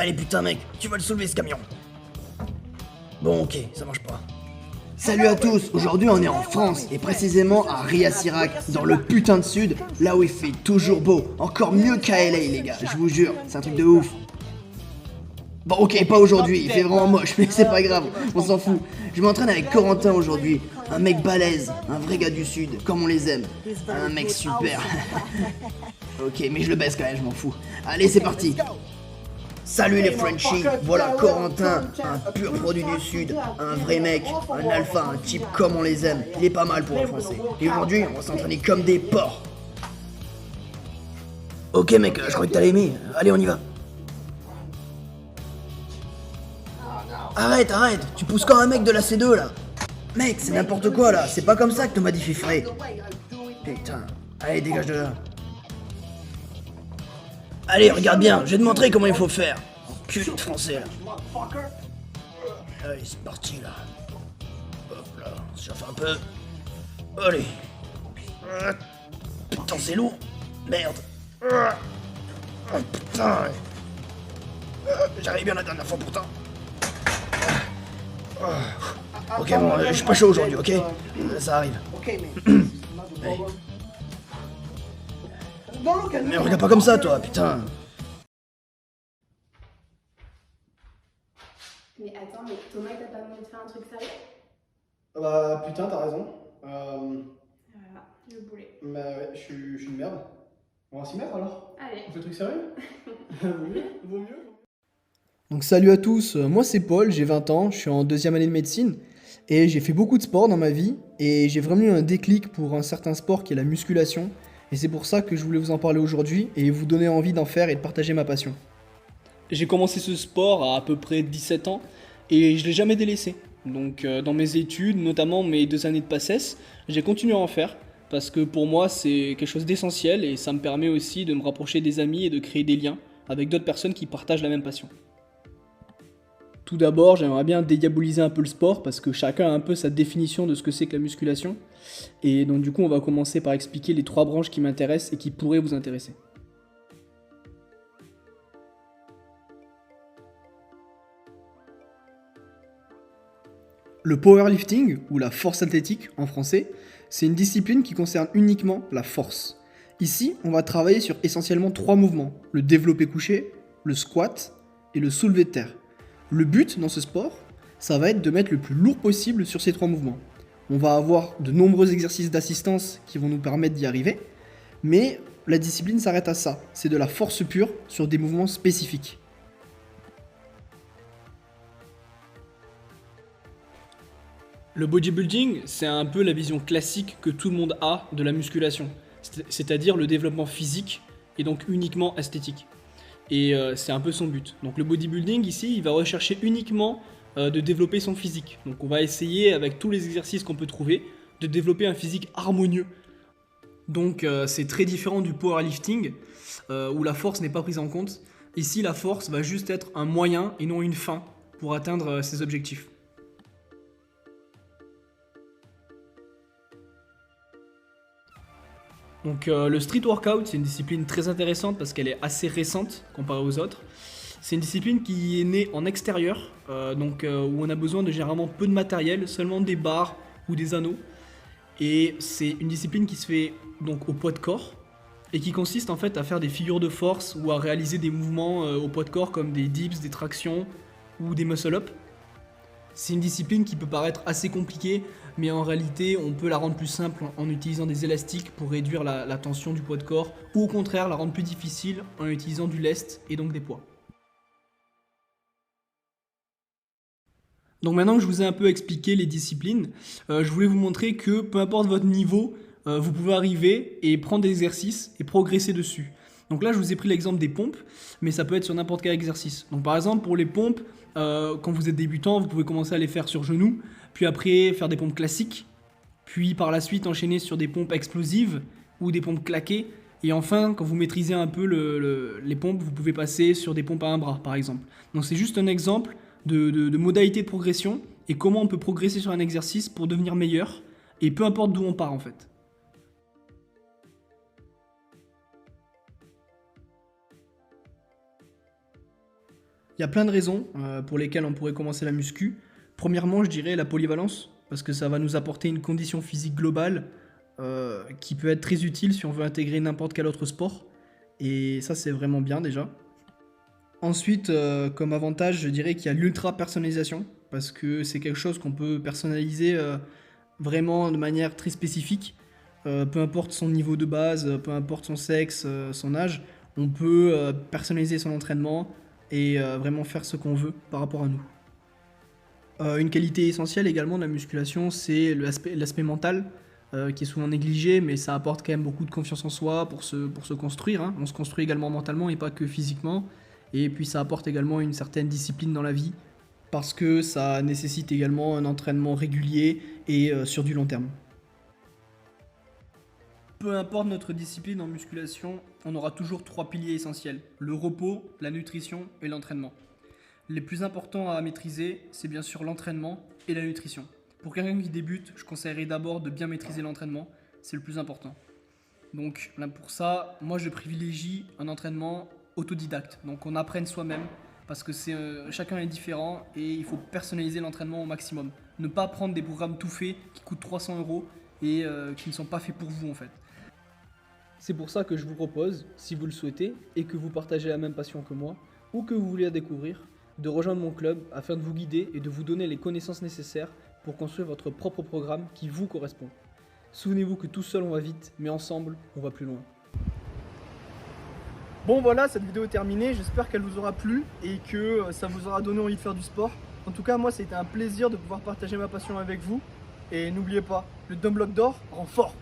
Allez putain mec, tu vas le soulever ce camion. Bon ok, ça marche pas. Salut à tous, aujourd'hui on est en France, et précisément à Ria-Sirac, dans le putain de sud, là où il fait toujours beau, encore mieux qu'à LA les gars, je vous jure, c'est un truc de ouf. Bon ok, pas aujourd'hui, il fait vraiment moche, mais c'est pas grave, on s'en fout. Je m'entraîne avec Corentin aujourd'hui, un mec balèze, un vrai gars du sud, comme on les aime. Un mec super. Ok, mais je le baisse quand même, je m'en fous. Allez, c'est parti. Salut les Frenchies, voilà Corentin, un pur produit du sud, un vrai mec, un alpha, un type comme on les aime. Il est pas mal pour un français. Et aujourd'hui, on va s'entraîner comme des porcs. Ok mec, je crois que t'allais aimer. Allez, on y va. Arrête, tu pousses quand un mec de la C2 là. Mec, c'est n'importe quoi là, c'est pas comme ça que Thomas dit fait frais. Putain, allez, dégage de là. Allez, regarde bien, je vais te montrer comment il faut faire. Cul de français là. Allez, c'est parti là. Hop là, on se chauffe un peu. Allez. Putain, c'est lourd. Merde. Oh putain. J'arrive bien la dernière fois pourtant. Ok, bon, je suis pas chaud aujourd'hui, ok? Ça arrive. Allez. Mais regarde pas comme ça, toi, putain. Mais attends, mais Thomas, il t'a pas demandé de faire un truc sérieux? Bah putain, t'as raison. Voilà, le boulet. Bah ouais, je suis une merde. On va s'y mettre alors. Allez. On fait le truc sérieux? Vaut mieux. Donc salut à tous, moi c'est Paul, j'ai 20 ans, je suis en deuxième année de médecine et j'ai fait beaucoup de sport dans ma vie et j'ai vraiment eu un déclic pour un certain sport qui est la musculation et c'est pour ça que je voulais vous en parler aujourd'hui et vous donner envie d'en faire et de partager ma passion. J'ai commencé ce sport à peu près 17 ans et je l'ai jamais délaissé. Donc dans mes études, notamment mes 2 années de PACES, j'ai continué à en faire parce que pour moi c'est quelque chose d'essentiel et ça me permet aussi de me rapprocher des amis et de créer des liens avec d'autres personnes qui partagent la même passion. Tout d'abord, j'aimerais bien dédiaboliser un peu le sport parce que chacun a un peu sa définition de ce que c'est que la musculation. Et donc du coup, on va commencer par expliquer les 3 branches qui m'intéressent et qui pourraient vous intéresser. Le powerlifting, ou la force athlétique en français, c'est une discipline qui concerne uniquement la force. Ici, on va travailler sur essentiellement 3 mouvements, le développé couché, le squat et le soulevé de terre. Le but dans ce sport, ça va être de mettre le plus lourd possible sur ces 3 mouvements. On va avoir de nombreux exercices d'assistance qui vont nous permettre d'y arriver, mais la discipline s'arrête à ça. C'est de la force pure sur des mouvements spécifiques. Le bodybuilding, c'est un peu la vision classique que tout le monde a de la musculation, c'est-à-dire le développement physique et donc uniquement esthétique. Et c'est un peu son but. Donc le bodybuilding ici, il va rechercher uniquement de développer son physique. Donc on va essayer avec tous les exercices qu'on peut trouver de développer un physique harmonieux. Donc c'est très différent du powerlifting où la force n'est pas prise en compte. Ici la force va juste être un moyen et non une fin pour atteindre ses objectifs. Donc le street workout, c'est une discipline très intéressante parce qu'elle est assez récente comparée aux autres. C'est une discipline qui est née en extérieur, où on a besoin de généralement peu de matériel, seulement des barres ou des anneaux. Et c'est une discipline qui se fait donc au poids de corps et qui consiste en fait à faire des figures de force ou à réaliser des mouvements au poids de corps comme des dips, des tractions ou des muscle-up. C'est une discipline qui peut paraître assez compliquée, mais en réalité, on peut la rendre plus simple en utilisant des élastiques pour réduire la tension du poids de corps, ou au contraire la rendre plus difficile en utilisant du lest et donc des poids. Donc maintenant que je vous ai un peu expliqué les disciplines, je voulais vous montrer que peu importe votre niveau, vous pouvez arriver et prendre des exercices et progresser dessus. Donc là, je vous ai pris l'exemple des pompes, mais ça peut être sur n'importe quel exercice. Donc par exemple, pour les pompes, quand vous êtes débutant, vous pouvez commencer à les faire sur genoux, puis après faire des pompes classiques, puis par la suite enchaîner sur des pompes explosives ou des pompes claquées, et enfin, quand vous maîtrisez un peu les pompes, vous pouvez passer sur des pompes à un bras, par exemple. Donc c'est juste un exemple de modalités de progression et comment on peut progresser sur un exercice pour devenir meilleur, et peu importe d'où on part en fait. Il y a plein de raisons pour lesquelles on pourrait commencer la muscu. Premièrement, je dirais la polyvalence, parce que ça va nous apporter une condition physique globale qui peut être très utile si on veut intégrer n'importe quel autre sport. Et ça, c'est vraiment bien déjà. Ensuite, comme avantage, je dirais qu'il y a l'ultra personnalisation, parce que c'est quelque chose qu'on peut personnaliser vraiment de manière très spécifique. Peu importe son niveau de base, peu importe son sexe, son âge, on peut personnaliser son entraînement et vraiment faire ce qu'on veut par rapport à nous. Une qualité essentielle également de la musculation, c'est l'aspect mental, qui est souvent négligé, mais ça apporte quand même beaucoup de confiance en soi pour se construire, hein. On se construit également mentalement et pas que physiquement. Et puis ça apporte également une certaine discipline dans la vie, parce que ça nécessite également un entraînement régulier et sur du long terme. Peu importe notre discipline en musculation, on aura toujours 3 piliers essentiels: le repos, la nutrition et l'entraînement. Les plus importants à maîtriser, c'est bien sûr l'entraînement et la nutrition. Pour quelqu'un qui débute, je conseillerais d'abord de bien maîtriser l'entraînement, c'est le plus important. Donc là pour ça, moi je privilégie un entraînement autodidacte. Donc on apprenne soi-même, parce que chacun est différent et il faut personnaliser l'entraînement au maximum. Ne pas prendre des programmes tout faits qui coûtent 300 € et qui ne sont pas faits pour vous en fait. C'est pour ça que je vous propose, si vous le souhaitez et que vous partagez la même passion que moi ou que vous voulez la découvrir, de rejoindre mon club afin de vous guider et de vous donner les connaissances nécessaires pour construire votre propre programme qui vous correspond. Souvenez-vous que tout seul on va vite, mais ensemble on va plus loin. Bon voilà, cette vidéo est terminée, j'espère qu'elle vous aura plu et que ça vous aura donné envie de faire du sport. En tout cas moi c'était un plaisir de pouvoir partager ma passion avec vous. Et n'oubliez pas, le dumbbell d'or rend fort.